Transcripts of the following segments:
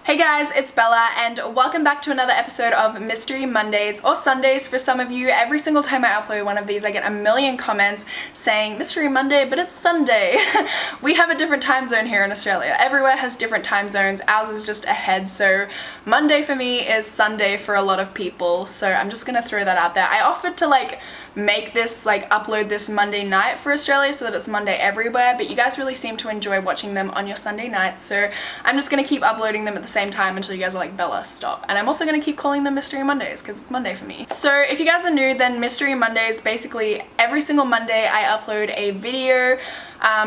Hey guys, it's Bella and welcome back to another episode of Mystery Mondays, or Sundays for some of you. Every single time I upload one of these I get a million comments saying Mystery Monday, but it's Sunday. We have a different time zone here in Australia. Everywhere has different time zones. Ours is just ahead, so Monday for me is Sunday for a lot of people, so I'm just gonna throw that out there. I offered to make this, upload this Monday night for Australia so that it's Monday everywhere, but you guys really seem to enjoy watching them on your Sunday nights, so I'm just gonna keep uploading them at the same time until you guys are like, Bella, stop. And I'm also gonna keep calling them Mystery Mondays because it's Monday for me. So if you guys are new, then Mystery Mondays, basically every single Monday I upload a video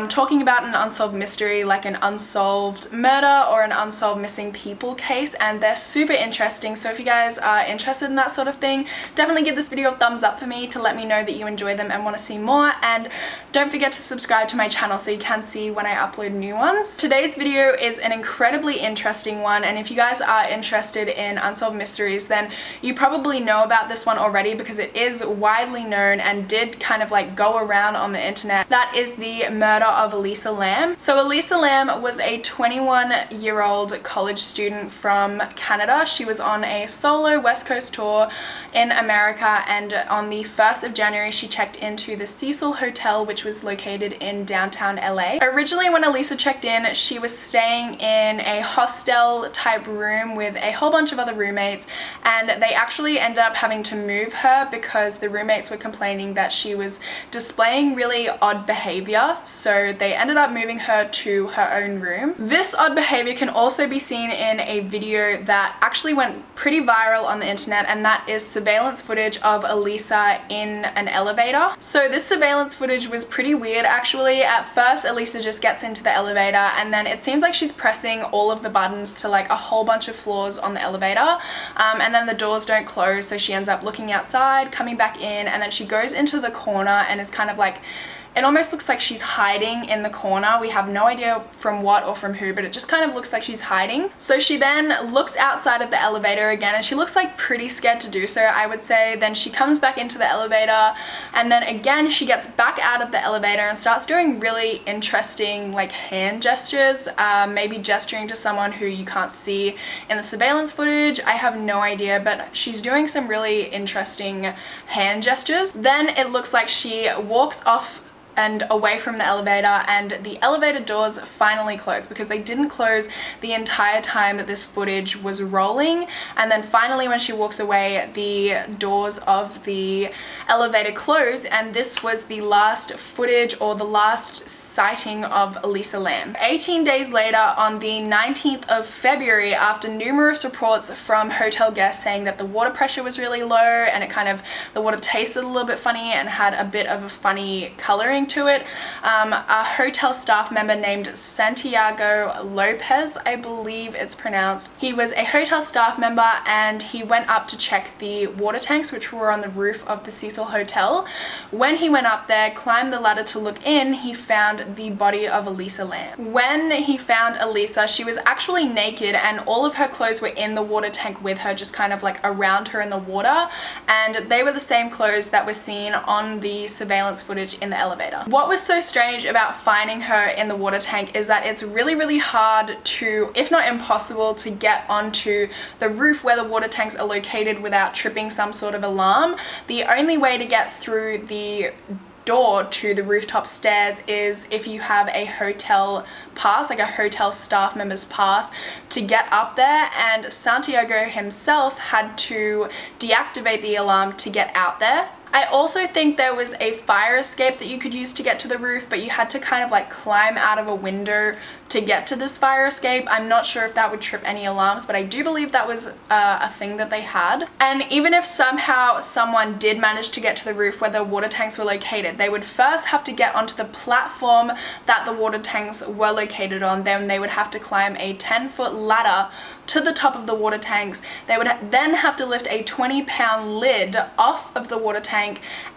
talking about an unsolved mystery, like an unsolved murder or an unsolved missing people case, and they're super interesting. So if you guys are interested in that sort of thing, definitely give this video a thumbs up for me to let me know that you enjoy them and want to see more, and don't forget to subscribe to my channel so you can see when I upload new ones. Today's video is an incredibly interesting one, and if you guys are interested in unsolved mysteries, then you probably know about this one already because it is widely known and did kind of go around on the internet. That is the murder of Elisa Lam. So Elisa Lam was a 21-year-old college student from Canada. She was on a solo West Coast tour in America, and on the 1st of January she checked into the Cecil hotel, which was located in downtown LA. Originally when Elisa checked in, she was staying in a hostel type room with a whole bunch of other roommates, and they actually ended up having to move her because the roommates were complaining that she was displaying really odd behavior. So they ended up moving her to her own room. This odd behavior can also be seen in a video that actually went pretty viral on the internet, and that is surveillance footage of Elisa in an elevator. So this surveillance footage was pretty weird actually. At first Elisa just gets into the elevator, and then it seems like she's pressing all of the buttons to a whole bunch of floors on the elevator, and then the doors don't close, so she ends up looking outside, coming back in, and then she goes into the corner and is kind of it almost looks like she's hiding in the corner. We have no idea from what or from who, but it just kind of looks like she's hiding. So she then looks outside of the elevator again, and she looks pretty scared to do so, I would say. Then she comes back into the elevator, and then again she gets back out of the elevator and starts doing really interesting hand gestures, maybe gesturing to someone who you can't see in the surveillance footage. I have no idea, but she's doing some really interesting hand gestures. Then it looks like she walks off and away from the elevator, and the elevator doors finally close because they didn't close the entire time that this footage was rolling. And then finally when she walks away, the doors of the elevator close, and this was the last footage or the last sighting of Elisa Lam. 18 days later, on the 19th of February, after numerous reports from hotel guests saying that the water pressure was really low and the water tasted a little bit funny and had a bit of a funny coloring to it, a hotel staff member named Santiago Lopez, I believe it's pronounced. He was a hotel staff member, and he went up to check the water tanks, which were on the roof of the Cecil Hotel. When he went up there, climbed the ladder to look in, he found the body of Elisa Lam. When he found Elisa, she was actually naked, and all of her clothes were in the water tank with her, just kind of around her in the water, and they were the same clothes that were seen on the surveillance footage in the elevator. What was so strange about finding her in the water tank is that it's really hard to, if not impossible, to get onto the roof where the water tanks are located without tripping some sort of alarm. The only way to get through the door to the rooftop stairs is if you have a hotel pass, a hotel staff member's pass, to get up there, and Santiago himself had to deactivate the alarm to get out there. I also think there was a fire escape that you could use to get to the roof, but you had to kind of climb out of a window to get to this fire escape. I'm not sure if that would trip any alarms, but I do believe that was a thing that they had. And even if somehow someone did manage to get to the roof where the water tanks were located, they would first have to get onto the platform that the water tanks were located on. Then they would have to climb a 10-foot ladder to the top of the water tanks. They would then have to lift a 20-pound lid off of the water tank,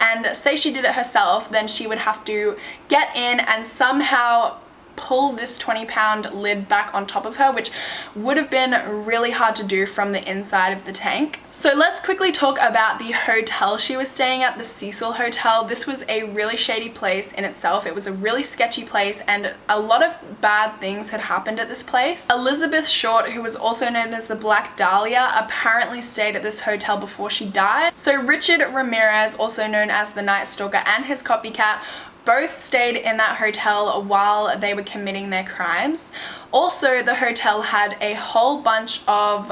and say she did it herself, then she would have to get in and somehow pull this 20-pound lid back on top of her, which would have been really hard to do from the inside of the tank. So let's quickly talk about the hotel she was staying at, the Cecil Hotel. This was a really shady place in itself. It was a really sketchy place, and a lot of bad things had happened at this place. Elizabeth Short, who was also known as the Black Dahlia, apparently stayed at this hotel before she died. So Richard Ramirez, also known as the Night Stalker, and his copycat both stayed in that hotel while they were committing their crimes. Also, the hotel had a whole bunch of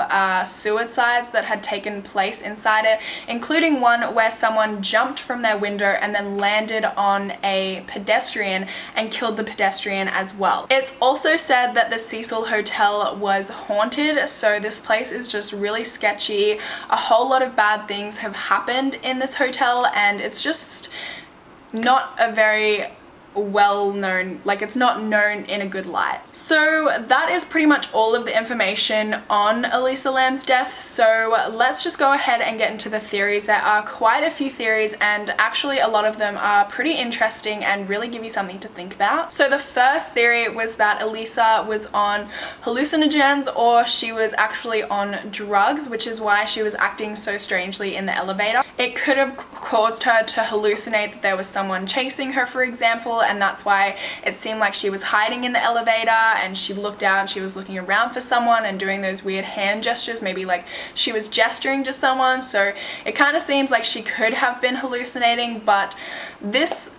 suicides that had taken place inside it, including one where someone jumped from their window and then landed on a pedestrian and killed the pedestrian as well. It's also said that the Cecil Hotel was haunted, so this place is just really sketchy. A whole lot of bad things have happened in this hotel, and it's just not a very well known, like it's not known in a good light. So that is pretty much all of the information on Elisa Lam's death. So let's just go ahead and get into the theories. There are quite a few theories, and actually a lot of them are pretty interesting and really give you something to think about. So the first theory was that Elisa was on hallucinogens, or she was actually on drugs, which is why she was acting so strangely in the elevator. It could have caused her to hallucinate that there was someone chasing her, for example, and that's why it seemed like she was hiding in the elevator, and she looked out and she was looking around for someone and doing those weird hand gestures, maybe like she was gesturing to someone. So it kind of seems like she could have been hallucinating, but this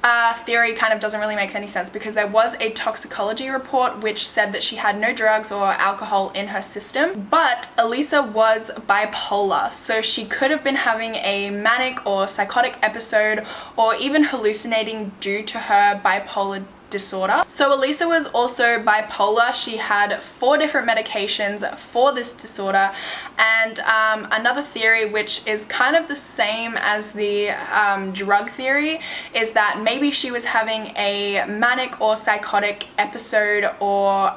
theory kind of doesn't really make any sense, because there was a toxicology report which said that she had no drugs or alcohol in her system. But Elisa was bipolar, so she could have been having a manic or psychotic episode, or even hallucinating due to her bipolar disorder. So Elisa was also bipolar. She had 4 different medications for this disorder, and another theory, which is kind of the same as the drug theory, is that maybe she was having a manic or psychotic episode or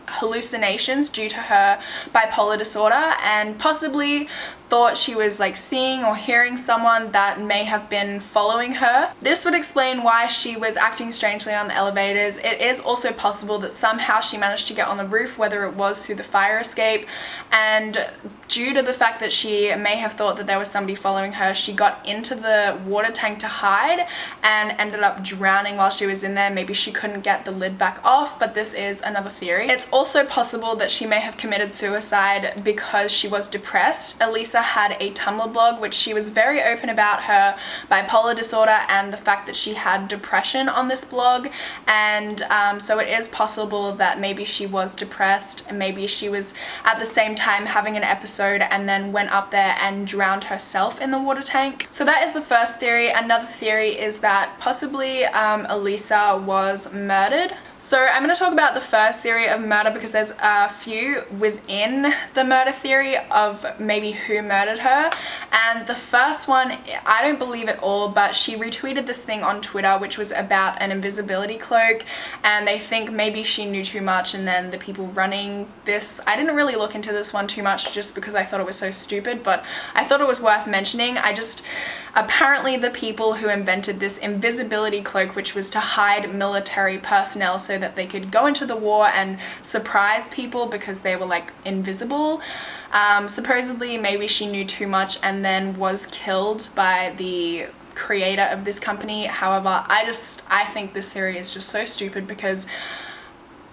hallucinations due to her bipolar disorder, and possibly thought she was like seeing or hearing someone that may have been following her. This would explain why she was acting strangely on the elevators. It is also possible that somehow she managed to get on the roof, whether it was through the fire escape, and due to the fact that she may have thought that there was somebody following her, she got into the water tank to hide and ended up drowning while she was in there. Maybe she couldn't get the lid back off, but this is another theory. It's also possible that she may have committed suicide because she was depressed. Elisa had a Tumblr blog which she was very open about her bipolar disorder and the fact that she had depression on this blog, and so it is possible that maybe she was depressed, and maybe she was at the same time having an episode and then went up there and drowned herself in the water tank. So that is the first theory. Another theory is that possibly Elisa was murdered. So I'm going to talk about the first theory of murder because there's a few within the murder theory of maybe who murdered her. And the first one, I don't believe at all, but she retweeted this thing on Twitter which was about an invisibility cloak, and they think maybe she knew too much, and then the people running this, I didn't really look into this one too much just because I thought it was so stupid, but I thought it was worth mentioning. Apparently the people who invented this invisibility cloak, which was to hide military personnel so that they could go into the war and surprise people because they were like invisible, supposedly maybe she knew too much and then was killed by the creator of this company. However, I think this theory is just so stupid, because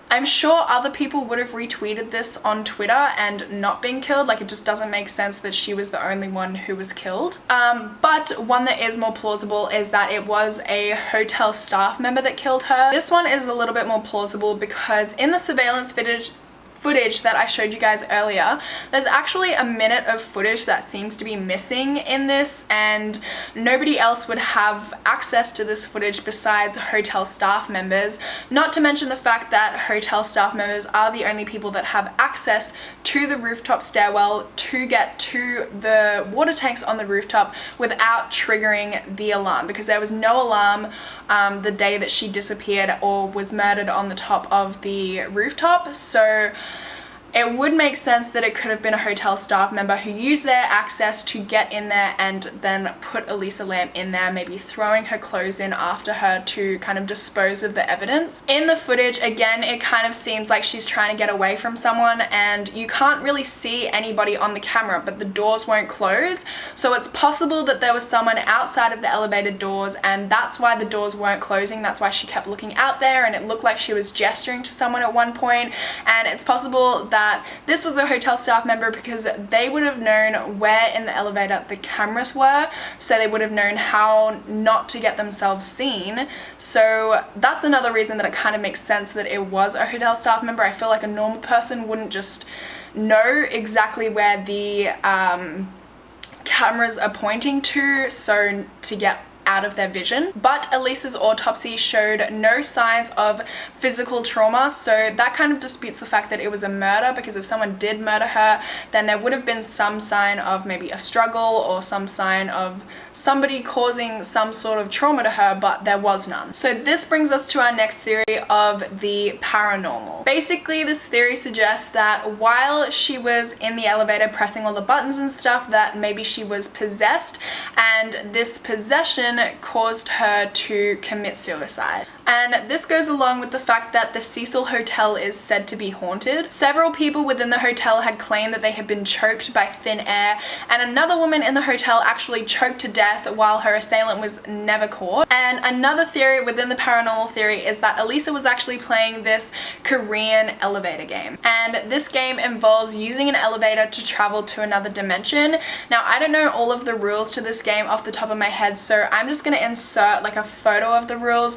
I'm sure other people would have retweeted this on Twitter and not been killed. Like, it just doesn't make sense that she was the only one who was killed. But one that is more plausible is that it was a hotel staff member that killed her. This one is a little bit more plausible because in the surveillance footage that I showed you guys earlier, there's actually a minute of footage that seems to be missing in this, and nobody else would have access to this footage besides hotel staff members. Not to mention the fact that hotel staff members are the only people that have access to the rooftop stairwell to get to the water tanks on the rooftop without triggering the alarm, because there was no alarm the day that she disappeared or was murdered on the top of the rooftop. So it would make sense that it could have been a hotel staff member who used their access to get in there and then put Elisa Lam in there, maybe throwing her clothes in after her to kind of dispose of the evidence. In the footage, again, it kind of seems like she's trying to get away from someone, and you can't really see anybody on the camera, but the doors won't close. So it's possible that there was someone outside of the elevator doors, and that's why the doors weren't closing. That's why she kept looking out there, and it looked like she was gesturing to someone at one point. And it's possible that this was a hotel staff member because they would have known where in the elevator the cameras were, so they would have known how not to get themselves seen. So that's another reason that it kind of makes sense that it was a hotel staff member. I feel like a normal person wouldn't just know exactly where the cameras are pointing to, so to get out of their vision. But Elisa's autopsy showed no signs of physical trauma, so that kind of disputes the fact that it was a murder, because if someone did murder her, then there would have been some sign of maybe a struggle or some sign of somebody causing some sort of trauma to her, but there was none. So this brings us to our next theory of the paranormal. Basically, this theory suggests that while she was in the elevator pressing all the buttons and stuff, that maybe she was possessed, and this possession caused her to commit suicide. And this goes along with the fact that the Cecil Hotel is said to be haunted. Several people within the hotel had claimed that they had been choked by thin air, and another woman in the hotel actually choked to death while her assailant was never caught. And another theory within the paranormal theory is that Elisa was actually playing this Korean elevator game. And this game involves using an elevator to travel to another dimension. Now, I don't know all of the rules to this game off the top of my head, so I'm just going to insert like a photo of the rules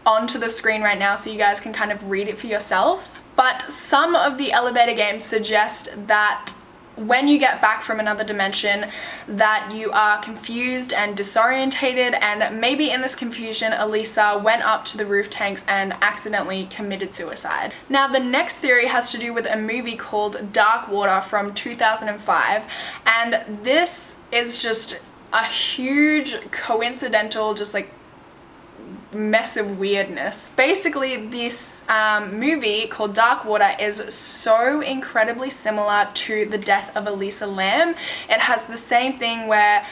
onto the screen right now so you guys can kind of read it for yourselves. But some of the elevator games suggest that when you get back from another dimension that you are confused and disorientated, and maybe in this confusion Elisa went up to the roof tanks and accidentally committed suicide. Now, the next theory has to do with a movie called Dark Water from 2005, and this is just a huge coincidental just like mess of weirdness. Basically, this movie called Dark Water is so incredibly similar to the death of Elisa Lam. It has the same thing where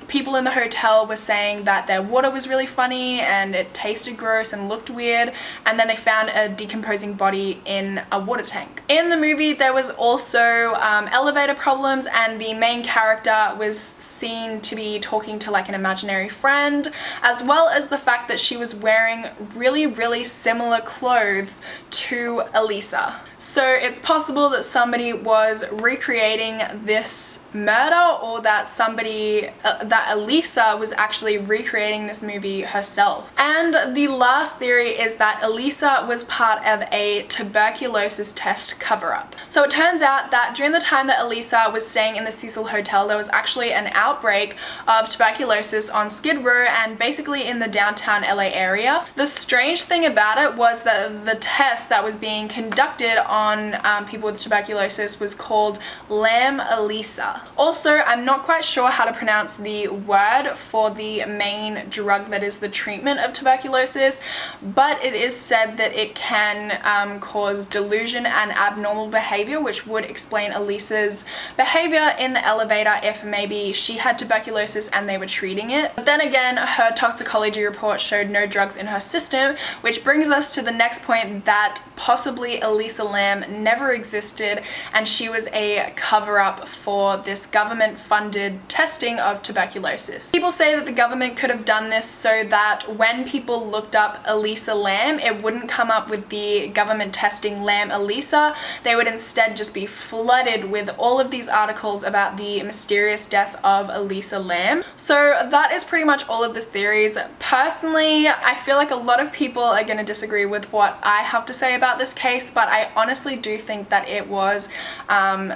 people in the hotel were saying that their water was really funny and it tasted gross and looked weird, and then they found a decomposing body in a water tank. In the movie, there was also elevator problems, and the main character was seen to be talking to like an imaginary friend, as well as the fact that she was wearing really similar clothes to Elisa. So it's possible that somebody was recreating this murder, or that that Elisa was actually recreating this movie herself. And the last theory is that Elisa was part of a tuberculosis test cover-up. So it turns out that during the time that Elisa was staying in the Cecil Hotel, there was actually an outbreak of tuberculosis on Skid Row and basically in the downtown LA area. The strange thing about it was that the test that was being conducted on people with tuberculosis was called Lam Elisa. Also, I'm not quite sure how to pronounce the word for the main drug that is the treatment of tuberculosis, but it is said that it can cause delusion and abnormal behavior, which would explain Elisa's behavior in the elevator if maybe she had tuberculosis and they were treating it. But then again, her toxicology report showed no drugs in her system, which brings us to the next point, that possibly Elisa Lam never existed and she was a cover-up for this government-funded testing of tuberculosis. People say that the government could have done this so that when people looked up Elisa Lam, it wouldn't come up with the government testing Lam Elisa. They would instead just be flooded with all of these articles about the mysterious death of Elisa Lam. So that is pretty much all of the theories. Personally, I feel like a lot of people are going to disagree with what I have to say about this case, but I honestly do think that it was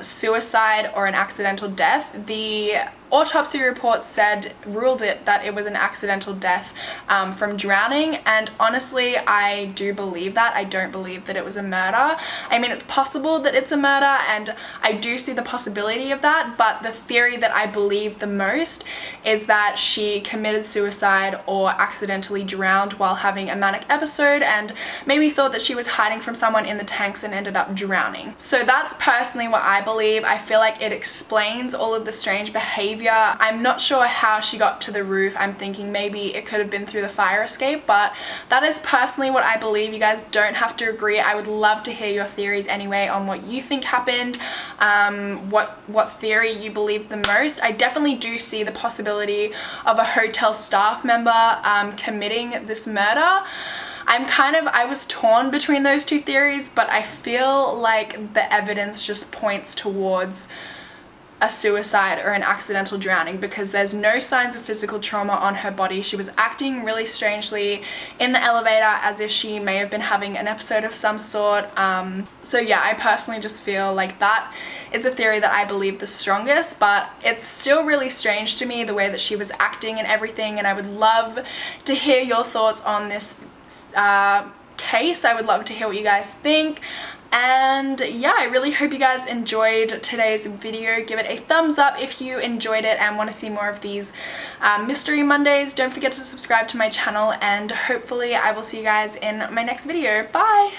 suicide or an accidental death. The autopsy report ruled it that it was an accidental death from drowning, and honestly I do believe that. I don't believe that it was a murder. I mean, it's possible that it's a murder and I do see the possibility of that, but the theory that I believe the most is that she committed suicide or accidentally drowned while having a manic episode and maybe thought that she was hiding from someone in the tanks and ended up drowning. So that's personally what I believe. I feel like it explains all of the strange behavior. I'm not sure how she got to the roof. I'm thinking maybe it could have been through the fire escape, but that is personally what I believe. You guys don't have to agree. I would love to hear your theories anyway on what you think happened, what theory you believe the most. I definitely do see the possibility of a hotel staff member committing this murder. I was torn between those two theories, but I feel like the evidence just points towards a suicide or an accidental drowning because there's no signs of physical trauma on her body. She was acting really strangely in the elevator as if she may have been having an episode of some sort. So yeah, I personally just feel like that is a theory that I believe the strongest, but it's still really strange to me the way that she was acting and everything, and I would love to hear your thoughts on this case. I would love to hear what you guys think. And yeah, I really hope you guys enjoyed today's video. Give it a thumbs up if you enjoyed it and want to see more of these Mystery Mondays. Don't forget to subscribe to my channel, and hopefully I will see you guys in my next video. Bye!